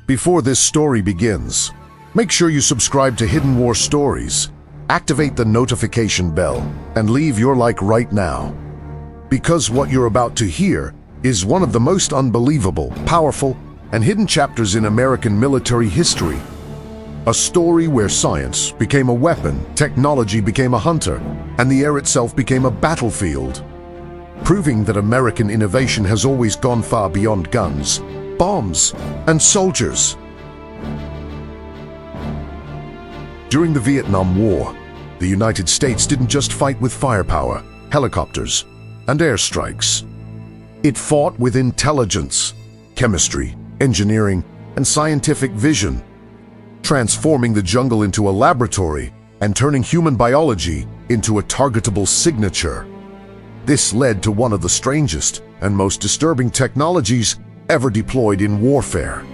Before this story begins, make sure you subscribe to Hidden War Stories, activate the notification bell, and leave your like right now. Because what you're about to hear is one of the most unbelievable, powerful, and hidden chapters in American military history. A story where science became a weapon, technology became a hunter, and the air itself became a battlefield. Proving that American innovation has always gone far beyond guns, bombs, and soldiers. During the Vietnam War, the United States didn't just fight with firepower, helicopters, and airstrikes. It fought with intelligence, chemistry, engineering, and scientific vision, transforming the jungle into a laboratory and turning human biology into a targetable signature. This led to one of the strangest and most disturbing technologies ever deployed in warfare.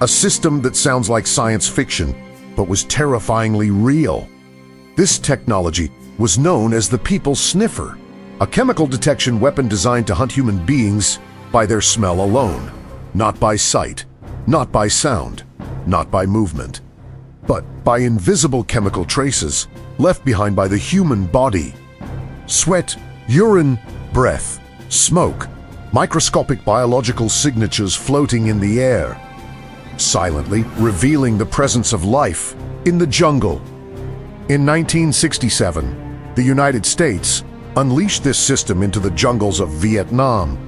A system that sounds like science fiction, but was terrifyingly real. This technology was known as the People Sniffer, a chemical detection weapon designed to hunt human beings by their smell alone, not by sight, not by sound, not by movement, but by invisible chemical traces left behind by the human body. Sweat, urine, breath, smoke, microscopic biological signatures floating in the air, silently revealing the presence of life in the jungle. In 1967, the United States unleashed this system into the jungles of Vietnam.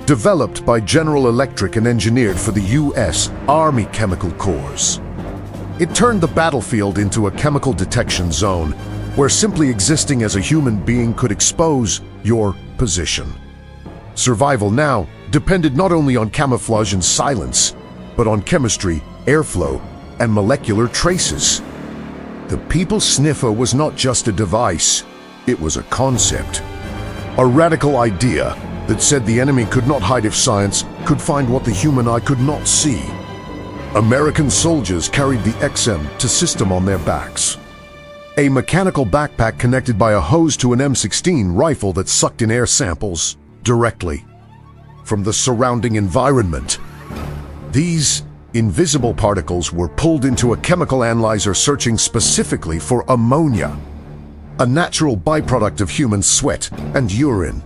Developed by General Electric and engineered for the U.S. Army Chemical Corps. It turned the battlefield into a chemical detection zone where simply existing as a human being could expose your position. Survival now depended not only on camouflage and silence, but on chemistry, airflow, and molecular traces. The People Sniffer was not just a device, it was a concept. A radical idea that said the enemy could not hide if science could find what the human eye could not see. American soldiers carried the XM to system on their backs. A mechanical backpack connected by a hose to an M16 rifle that sucked in air samples directly from the surrounding environment. These invisible particles were pulled into a chemical analyzer searching specifically for ammonia, a natural byproduct of human sweat and urine.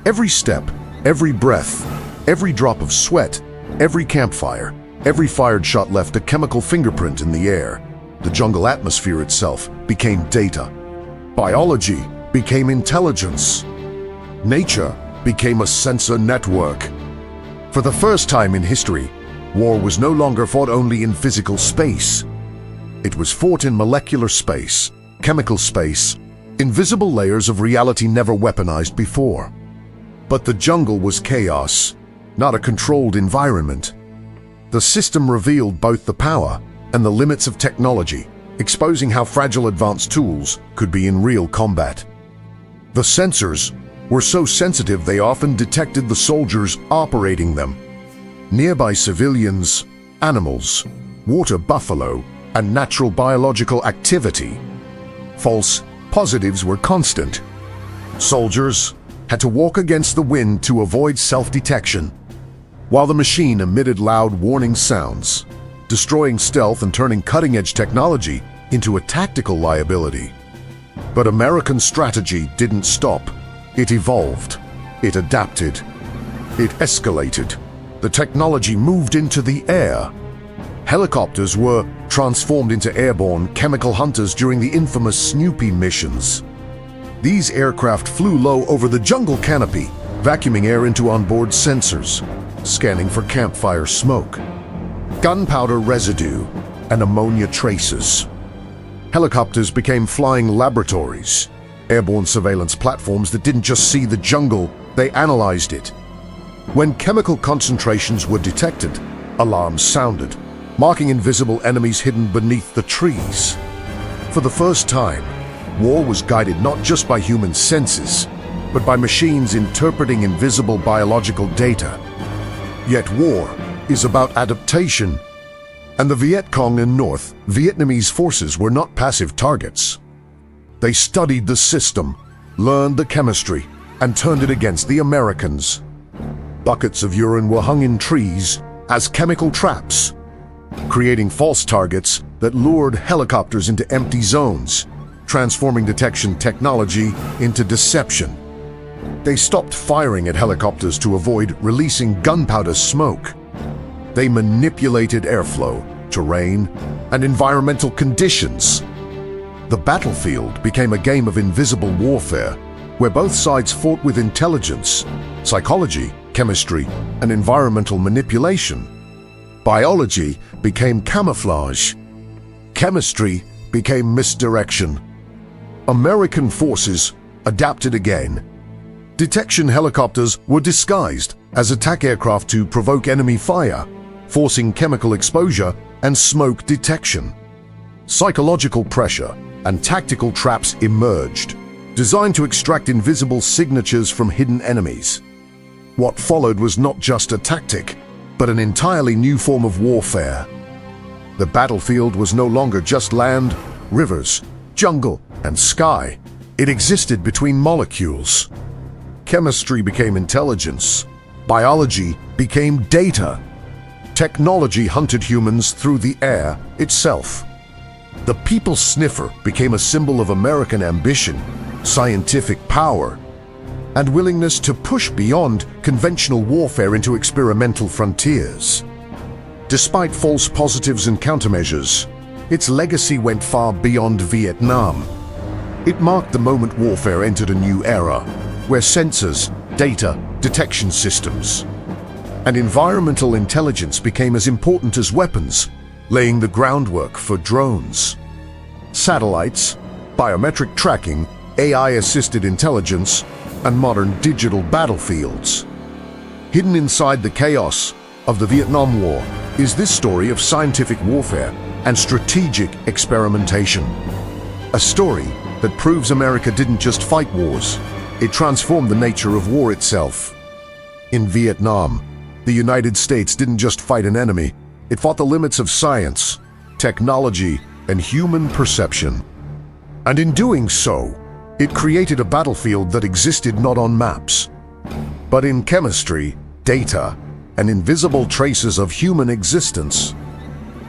Every step, every breath, every drop of sweat, every campfire, every fired shot left a chemical fingerprint in the air. The jungle atmosphere itself became data. Biology became intelligence. Nature became a sensor network. For the first time in history, war was no longer fought only in physical space. It was fought in molecular space, chemical space, invisible layers of reality never weaponized before. But the jungle was chaos, not a controlled environment. The system revealed both the power and the limits of technology, exposing how fragile advanced tools could be in real combat. The sensors were so sensitive they often detected the soldiers operating them. Nearby civilians, animals, water buffalo, and natural biological activity. False positives were constant. Soldiers had to walk against the wind to avoid self-detection, while the machine emitted loud warning sounds, destroying stealth and turning cutting-edge technology into a tactical liability. But American strategy didn't stop. It evolved. It adapted. It escalated. The technology moved into the air. Helicopters were transformed into airborne chemical hunters during the infamous Snoopy missions. These aircraft flew low over the jungle canopy, vacuuming air into onboard sensors, scanning for campfire smoke, gunpowder residue, and ammonia traces. Helicopters became flying laboratories, airborne surveillance platforms that didn't just see the jungle, they analyzed it. When chemical concentrations were detected, alarms sounded, marking invisible enemies hidden beneath the trees. For the first time, war was guided not just by human senses, but by machines interpreting invisible biological data. Yet war is about adaptation, and the Viet Cong and North Vietnamese forces were not passive targets. They studied the system, learned the chemistry, and turned it against the Americans. Buckets of urine were hung in trees as chemical traps, creating false targets that lured helicopters into empty zones, transforming detection technology into deception. They stopped firing at helicopters to avoid releasing gunpowder smoke. They manipulated airflow, terrain, and environmental conditions. The battlefield became a game of invisible warfare, where both sides fought with intelligence, psychology, chemistry, and environmental manipulation. Biology became camouflage. Chemistry became misdirection. American forces adapted again. Detection helicopters were disguised as attack aircraft to provoke enemy fire, forcing chemical exposure and smoke detection. Psychological pressure and tactical traps emerged, designed to extract invisible signatures from hidden enemies. What followed was not just a tactic, but an entirely new form of warfare. The battlefield was no longer just land, rivers, jungle, and sky. It existed between molecules. Chemistry became intelligence. Biology became data. Technology hunted humans through the air itself. The People Sniffer became a symbol of American ambition, scientific power, and willingness to push beyond conventional warfare into experimental frontiers. Despite false positives and countermeasures, its legacy went far beyond Vietnam. It marked the moment warfare entered a new era, where sensors, data, detection systems, and environmental intelligence became as important as weapons, laying the groundwork for drones. Satellites, biometric tracking, AI-assisted intelligence, and modern digital battlefields. Hidden inside the chaos of the Vietnam War is this story of scientific warfare and strategic experimentation. A story that proves America didn't just fight wars, it transformed the nature of war itself. In Vietnam, the United States didn't just fight an enemy, it fought the limits of science, technology, and human perception. And in doing so, it created a battlefield that existed not on maps, but in chemistry, data, and invisible traces of human existence.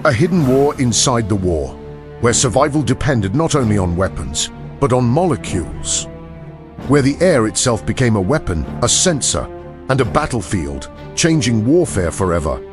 A hidden war inside the war, where survival depended not only on weapons, but on molecules. Where the air itself became a weapon, a sensor, and a battlefield, changing warfare forever.